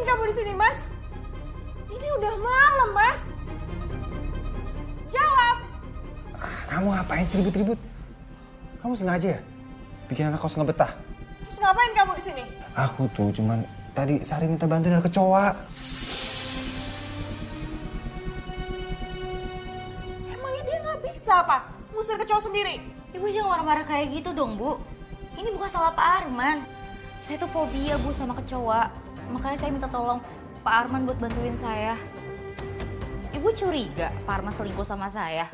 kamu di sini, Mas? Ini udah malam, Mas. Jawab. Kamu ngapain sih ribut-ribut? Kamu sengaja ya? Bikin anak kos nggak betah? Terus ngapain kamu di sini? Aku tuh cuman tadi Sari minta bantuin ada kecoa. Emangnya dia nggak bisa apa? Ngusir kecoa sendiri? Ibu jangan marah-marah kayak gitu dong, Bu. Ini bukan salah Pak Arman. Saya tuh fobia, Bu, sama kecoa. Makanya saya minta tolong Pak Arman buat bantuin saya. Ibu curiga Pak Arman selingkuh sama saya?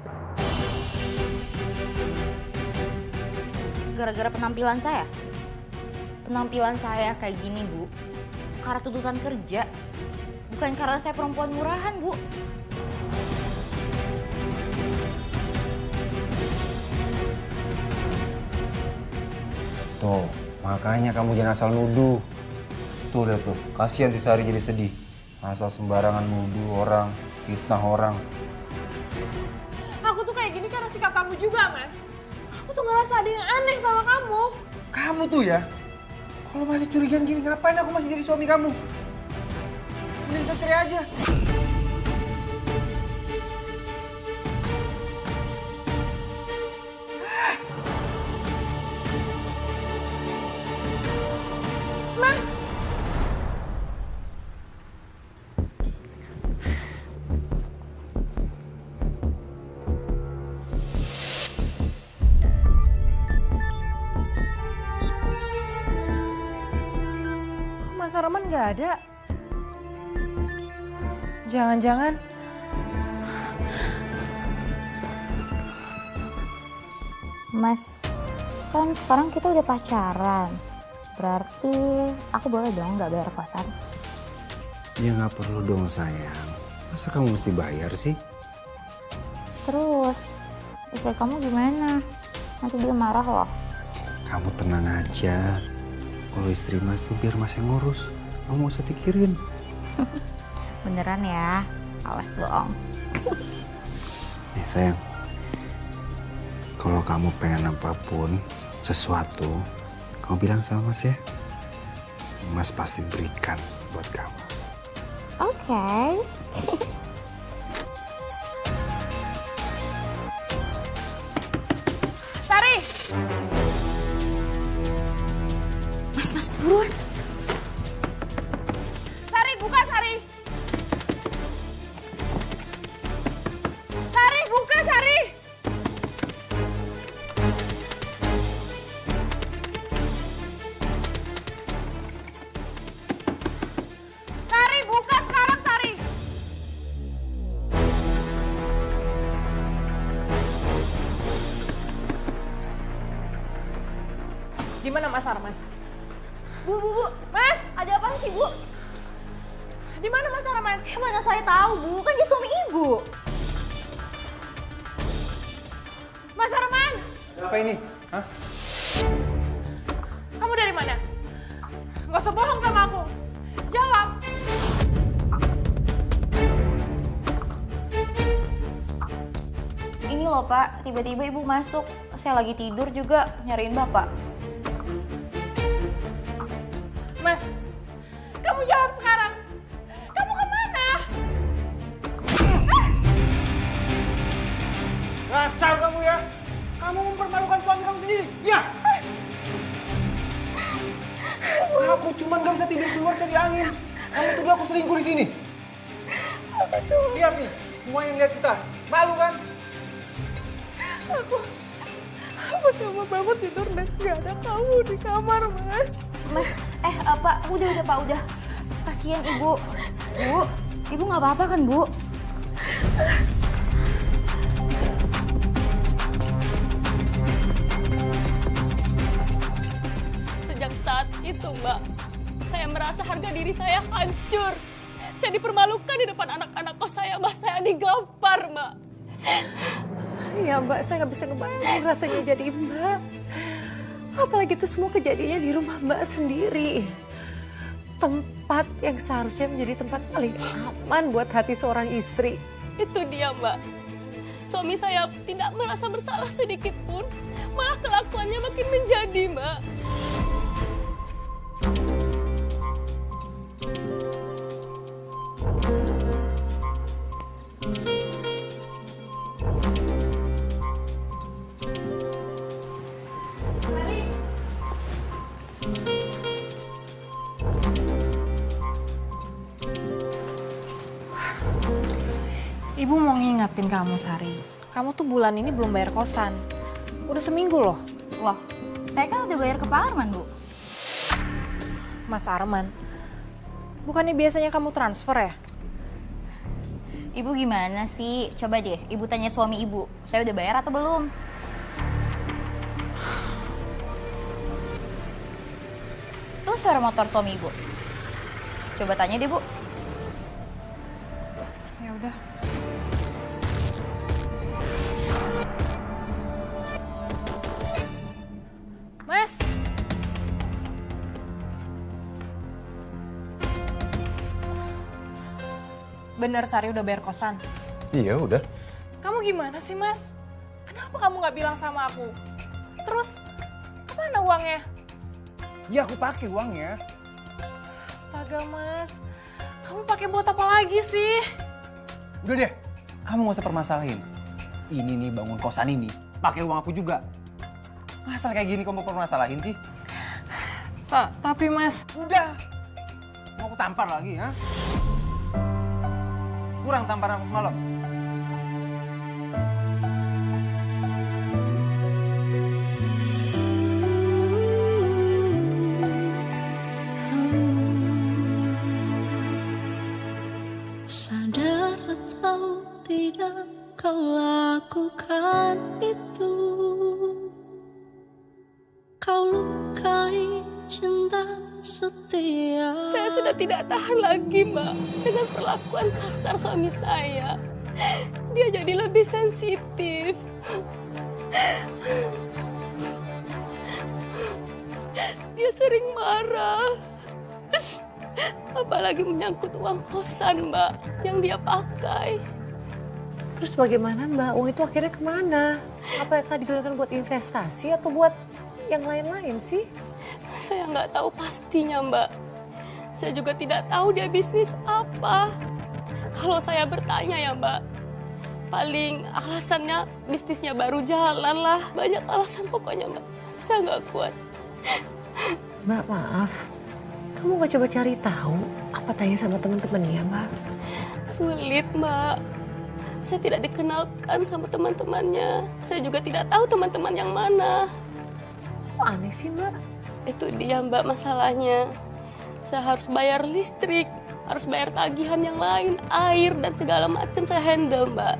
Gara-gara penampilan saya? Penampilan saya kayak gini, Bu, karena tuntutan kerja. Bukan karena saya perempuan murahan, Bu. Tuh, makanya kamu jangan asal nuduh. Tuh lihat tuh, kasihan si Sari jadi sedih. Asal sembarangan nuduh orang, fitnah orang. Aku tuh kayak gini karena sikap kamu juga, Mas. Aku tuh ngerasa ada yang aneh sama kamu. Kamu tuh ya, kalau masih curigaan gini ngapain aku masih jadi suami kamu? Mending kita cerai aja. Mas! Mas Arman nggak ada. Jangan-jangan Mas, kan sekarang kita udah pacaran. Berarti aku boleh dong nggak bayar kosan? Ya nggak perlu dong sayang. Masa kamu mesti bayar sih? Terus, istri kamu gimana? Nanti dia marah loh. Kamu tenang aja. Kalau istri mas tuh biar mas yang ngurus. Kamu gak usah pikirin. Beneran ya? Awas bohong. Ya sayang. Kalau kamu pengen apapun, sesuatu, kamu bilang sama mas ya. Mas pasti berikan buat kamu. Oke. Sari! Mas, buruan. Sari, buka Sari! Sari, buka Sari! Sari, buka sekarang Sari! Di mana Mas Arman? Bu, Mas! ada apa sih, Bu? Di mana Mas Arman? Mana saya tahu, Bu. Kan dia suami Ibu. Mas Arman! Apa ini? Hah? Kamu dari mana? Gak usah bohong sama aku. Jawab. Ini loh, Pak. Tiba-tiba Ibu masuk. Saya lagi tidur juga nyariin Bapak. Mas, kamu jawab sekarang. Kamu kemana? Dasar kamu ya! Kamu mempermalukan suami kamu sendiri, ya? Aku cuma gak bisa tidur keluar cari angin. Kamu tuduh aku selingkuh di sini. Lihat nih, semua yang lihat kita. Malu kan? Aku coba bangun tidur dan gak ada kamu di kamar, Mas. Mas, Pak. Udah, Pak. Udah. Kasihan Ibu. Bu, Ibu nggak apa-apa kan, Bu? Sejak saat itu, Mbak, saya merasa harga diri saya hancur. Saya dipermalukan di depan anak-anak kos saya, Mbak. Saya digampar, Mbak. Ya Mbak, saya nggak bisa ngebayangin rasanya jadi Mbak. Apalagi itu semua kejadiannya di rumah Mbak sendiri. Tempat yang seharusnya menjadi tempat paling aman buat hati seorang istri. Itu dia, Mbak. Suami saya tidak merasa bersalah sedikit pun. Malah kelakuannya makin menjadi, Mbak. Ibu mau ngingetin kamu, Sari. Kamu tuh bulan ini belum bayar kosan. Udah seminggu loh. Loh, saya kan udah bayar ke Pak Arman, Bu. Mas Arman, bukannya biasanya kamu transfer ya? Ibu gimana sih? Coba deh, Ibu tanya suami Ibu. Saya udah bayar atau belum? Tuh suara motor suami Ibu. Coba tanya deh, Bu. Ya udah. Mas. Bener Sari udah bayar kosan. Iya udah. Kamu gimana sih, Mas? Kenapa kamu nggak bilang sama aku? Terus kemana uangnya? Iya aku pakai uangnya. Astaga, Mas. Kamu pakai buat apa lagi sih? Udah deh, kamu gak usah permasalahin. Ini nih bangun kosan ini, pakai uang aku juga. Masa kayak gini kamu permasalahin sih? Tapi Mas, Udah. Mau aku tampar lagi, ha? Kurang tamparan aku semalam. Sadar atau tidak kau lakukan itu. Kau lukai cinta setia. Saya sudah tidak tahan lagi, Mbak, dengan perlakuan kasar suami saya. Dia jadi lebih sensitif. Dia sering marah. Apalagi menyangkut uang kosan, Mbak, yang dia pakai. Terus bagaimana Mbak? Uang itu akhirnya kemana? Apakah digunakan buat investasi atau buat yang lain-lain sih? Saya nggak tahu pastinya, Mbak. Saya juga tidak tahu dia bisnis apa. Kalau saya bertanya ya, Mbak, paling alasannya bisnisnya baru jalan lah. Banyak alasan pokoknya, Mbak. Saya nggak kuat. Mbak maaf, kamu gak coba cari tahu apa tanya sama teman-temannya Mbak? Sulit, Mbak. Saya tidak dikenalkan sama teman-temannya. Saya juga tidak tahu teman-teman yang mana. Kok aneh sih Mbak? Itu dia, Mbak, masalahnya. Saya harus bayar listrik, harus bayar tagihan yang lain, air, dan segala macam saya handle, Mbak.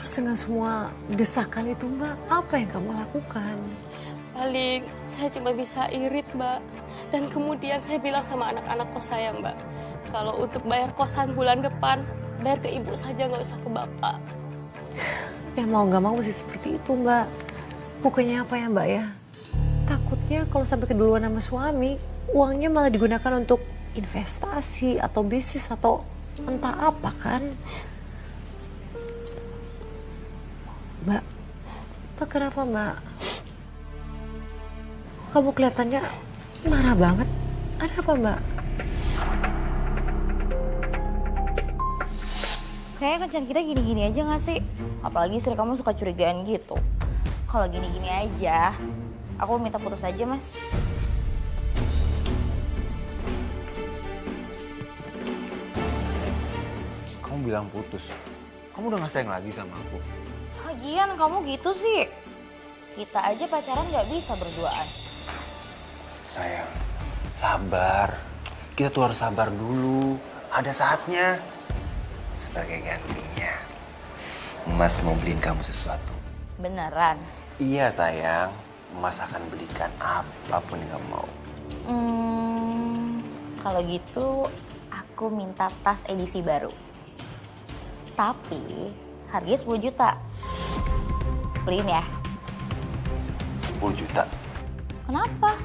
Terus dengan semua desakan itu Mbak, apa yang kamu lakukan? Paling saya cuma bisa irit, Mbak. Dan kemudian saya bilang sama anak-anak kos saya, Mbak, kalau untuk bayar kosan bulan depan, bayar ke ibu saja, nggak usah ke bapak. Ya mau gak mau mesti seperti itu Mbak. Bukannya apa ya Mbak ya? Takutnya kalau sampai keduluan sama suami, uangnya malah digunakan untuk investasi atau bisnis atau entah apa kan? Mbak, kenapa Mbak? Kamu kelihatannya marah banget. Ada apa Mbak? Kayaknya kencan kita gini-gini aja gak sih? Apalagi istri kamu suka curigaan gitu. Kalau gini-gini aja, aku minta putus aja, Mas. Kamu bilang putus. Kamu udah gak sayang lagi sama aku. Lagian kamu gitu sih. Kita aja pacaran gak bisa berduaan. Sayang, sabar. Kita tuh harus sabar dulu. Ada saatnya. Sebagai gantinya, Mas mau beliin kamu sesuatu. Beneran? Iya sayang, Mas akan belikan apapun yang kamu mau. Kalau gitu aku minta tas edisi baru. Tapi harganya 10 juta. Beliin ya? 10 juta? Kenapa?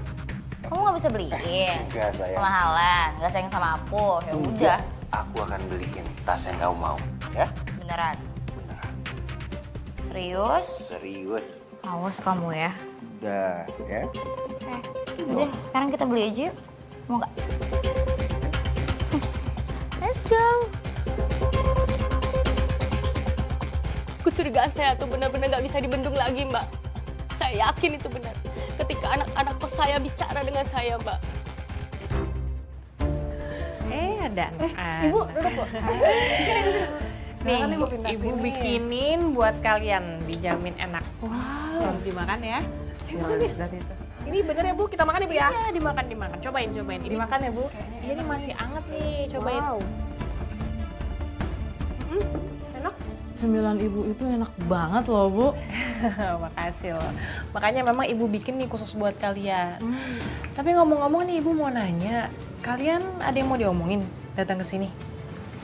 Kamu gak bisa beliin? Enggak sayang. Kemahalan, gak sayang sama aku. Ya udah. Enggak, aku akan beliin tas yang kamu mau, ya? Beneran? Beneran. Serius? Serius. Awas kamu ya. Udah, ya? Udah, sekarang kita beli aja yuk. Mau gak? Let's go. Kecurigaan saya tuh benar-benar nggak bisa dibendung lagi, Mbak. Saya yakin itu benar. Ketika anak-anak kos saya bicara dengan saya, Mbak. Ada anak-anak. Ibu, duduk, Bu. Sini. Nih, ibu bikinin buat kalian, dijamin enak. Wow. Dimakan ya. Ini bener ya Bu, kita makan ya Bu ya? Iya, dimakan. Cobain. Ini makan ya Bu? Iya, ini masih anget nih, cobain. Wow. Enak? Cemilan ibu itu enak banget loh, Bu. Makasih loh. Makanya memang ibu bikin nih khusus buat kalian. Tapi ngomong-ngomong nih ibu mau nanya, kalian ada yang mau diomongin datang ke sini?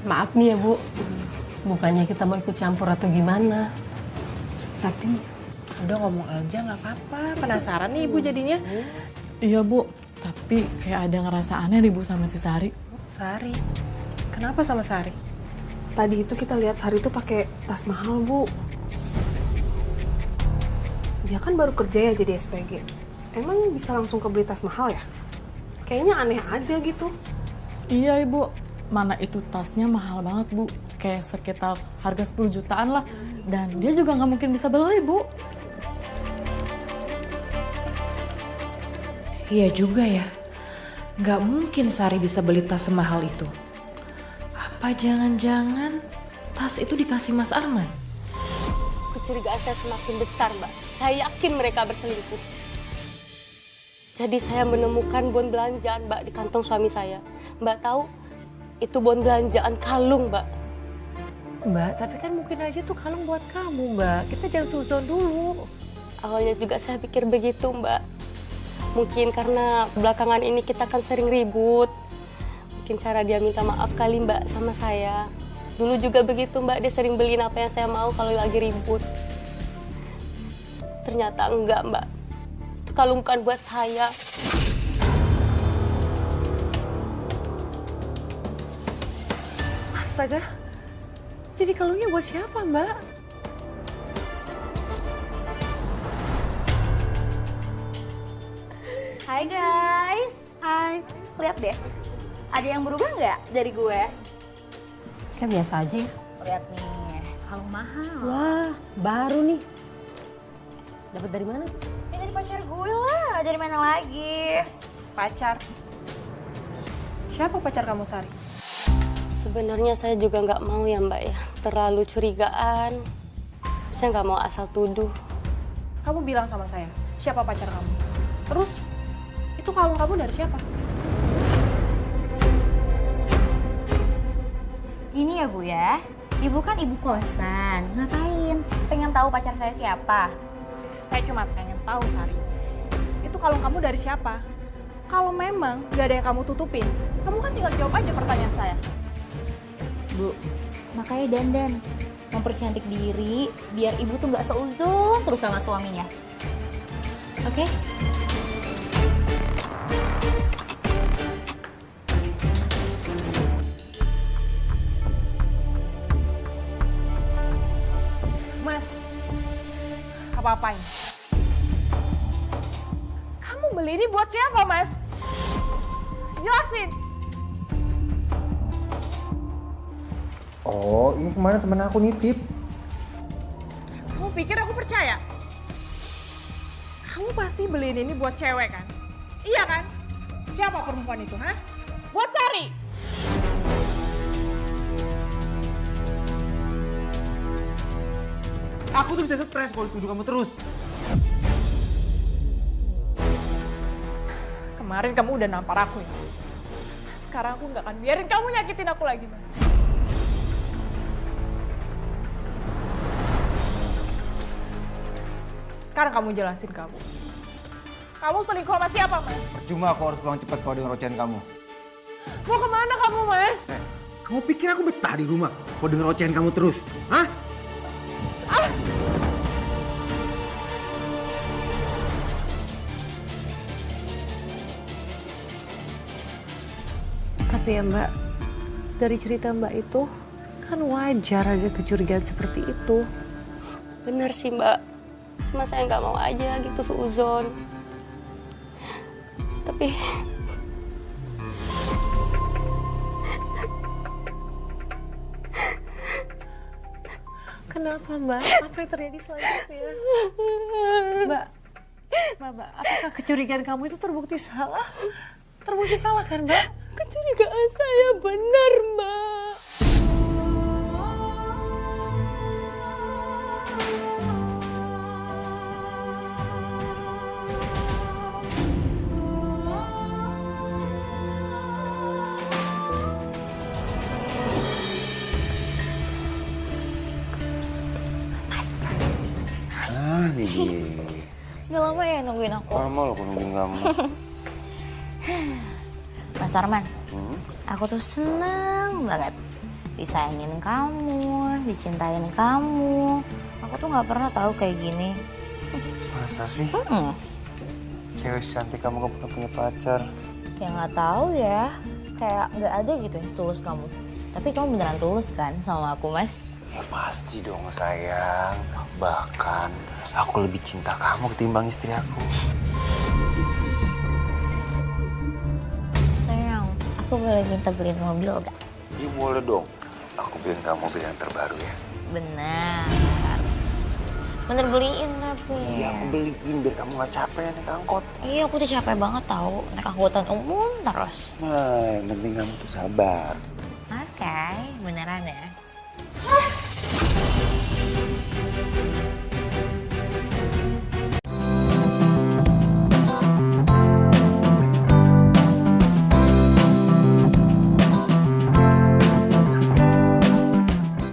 Maaf nih ya Bu, bukannya kita mau ikut campur atau gimana. Tapi Udah ngomong aja nggak apa-apa. Penasaran nih ibu jadinya. Iya, Bu. Tapi kayak ada ngerasa aneh nih, Bu, sama si Sari. Sari, kenapa sama Sari? Tadi itu kita lihat Sari tuh pakai tas mahal, Bu. Dia kan baru kerja ya jadi SPG. Emang bisa langsung kebeli tas mahal ya? Kayaknya aneh aja gitu. Iya, Ibu. Mana itu tasnya mahal banget, Bu. Kayak sekitar harga 10 jutaan lah. Dan dia juga nggak mungkin bisa beli, Bu. Iya juga ya, nggak mungkin Sari bisa beli tas semahal itu. Apa jangan-jangan tas itu dikasih Mas Arman? Kecurigaan saya semakin besar, Mbak. Saya yakin mereka berselingkuh. Jadi saya menemukan bon belanjaan, Mbak, di kantong suami saya. Mbak tahu, itu bon belanjaan kalung, Mbak. Mbak, tapi kan mungkin aja tuh kalung buat kamu, Mbak. Kita jangan suzon dulu. Awalnya juga saya pikir begitu, Mbak. Mungkin karena belakangan ini kita kan sering ribut. Mungkin cara dia minta maaf kali, Mbak, sama saya. Dulu juga begitu, Mbak. Dia sering beliin apa yang saya mau kalau lagi ribut. Ternyata enggak, Mbak. Itu kalung bukan buat saya. Astaga, jadi kalungnya buat siapa, Mbak? Hai guys. Hai. Lihat deh. Ada yang berubah nggak dari gue? Kan biasa aja. Lihat nih, kalung mahal. Wah, baru nih. Dapat dari mana? Ini dari pacar gue lah. Dari mana lagi? Pacar. Siapa pacar kamu, Sari? Sebenarnya saya juga nggak mau ya, Mbak, ya. Terlalu curigaan. Saya nggak mau asal tuduh. Kamu bilang sama saya, siapa pacar kamu? Terus, itu kalung kamu dari siapa? Gini ya Bu ya, Ibu kan ibu kosan. Ngapain? Pengen tahu pacar saya siapa? Saya cuma pengen tahu, Sari. Itu kalung kamu dari siapa? Kalau memang gak ada yang kamu tutupin, kamu kan tinggal jawab aja pertanyaan saya. Bu, makanya dandan. Mempercantik diri, biar ibu tuh gak seuzon terus sama suaminya. Oke? Mas, apa-apain? Kamu beli ini buat siapa, Mas? Jelasin. Oh, ini kemarin temen aku nitip. Kamu pikir aku percaya? Kamu pasti beliin ini buat cewek kan? Iya kan? Siapa perempuan itu, ha? Buat Sari. Aku tuh bisa stres kalau dituduh kamu terus. Kemarin kamu udah nampar aku ya. Sekarang aku nggak akan biarin kamu nyakitin aku lagi, Mas. Sekarang kamu jelasin kamu. Kamu selingkuh sama siapa, Mas? Percuma aku harus pulang cepat kalau dengan ocehan kamu. Mau kemana kamu, Mas? Kamu pikir aku betah di rumah kalau denger ocehan kamu terus? Hah? Tapi ya Mbak, dari cerita Mbak itu kan wajar ada kecurigaan seperti itu. Benar sih, Mbak. Cuma saya nggak mau aja gitu seuzon. Tapi Kenapa Mbak? Apa yang terjadi selanjutnya? Mbak, apakah kecurigaan kamu itu terbukti salah? Terbukti salah kan Mbak? kecurigaan saya benar, Mbak. yang nungguin aku. Lama loh aku nungguin kamu. Mas Arman, aku tuh seneng banget disayangin kamu, dicintain kamu. Aku tuh nggak pernah tahu kayak gini. Masa sih? Cewek cantik kamu gak pernah punya pacar. Ya nggak tahu ya, kayak nggak ada gitu yang setulus kamu. Tapi kamu beneran tulus kan sama aku, Mas? Ya pasti dong sayang. Bahkan aku lebih cinta kamu ketimbang istri aku. Sayang, aku boleh minta beliin mobil gak? Iya boleh dong. Aku beliin kamu mobil yang terbaru ya. Benar. Bener beliin tapi. Iya aku beliin biar kamu gak capek naik angkot. Iya, aku tuh capek banget tahu naik angkutan umum terus. Nah yang penting kamu tuh sabar. Oke, beneran ya.